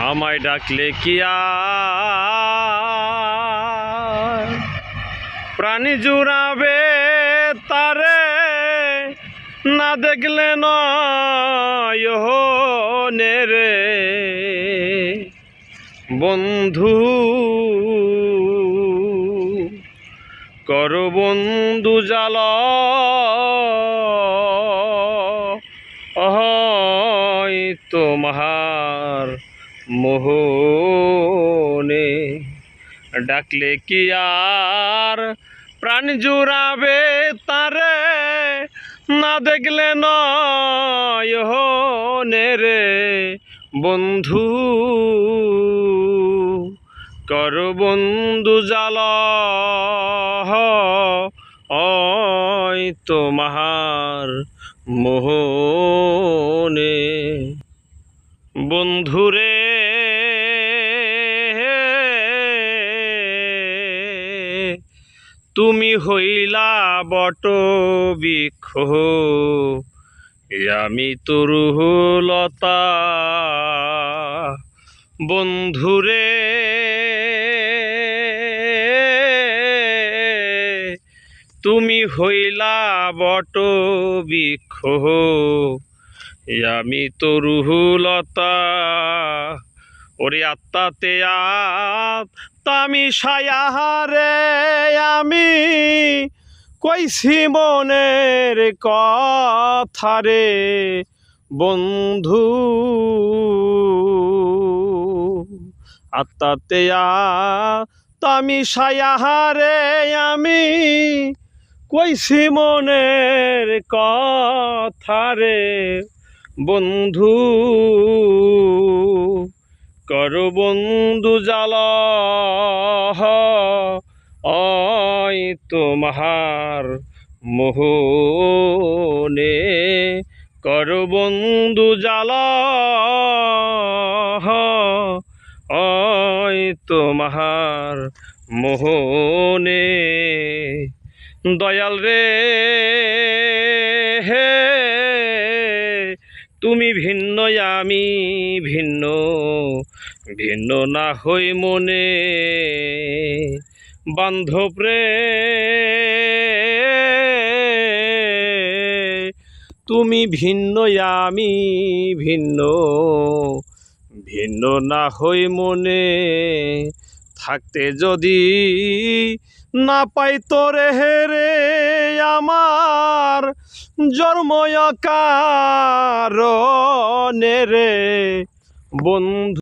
আমায় ডাকলে কি আর প্রাণী জুড়াবে তারে না দেখলে নয়নে রে বন্ধু কর বন্ধু জাল তোমার মোহনে ডাকলে কি আর প্রাণ জুড়াবে তারে না দেখলে নয়নে রে বন্ধু কর বন্ধু জাল তোমার মোহনে বন্ধুরে তুমি হইলা বট বৃক্ষ আমি তরুলতা বন্ধুরে তুমি হইলা বট বৃক্ষ আমি তরুলতা ওরে আত্মাতে আত্মামি সায়াহারে আমি কইছি মনের কথা রে বন্ধু আত্মাতে আত্মামি সায়াহারে আমি কইছি মনের কথা রে বন্ধু কর বন্ধু জাল তোমার মোহনে কর বন্ধু জাল তোমার মোহনে দয়াল রে হে তুমি ভিন্ন আমি ভিন্ন ভিন্ন না হই মনে বান্ধব রে তুমি ভিন্ন আমি ভিন্ন ভিন্ন না হই মনে থাকতে যদি না পাই তোরে হেরে আমার জন্ময় কারণে রে বন্ধু।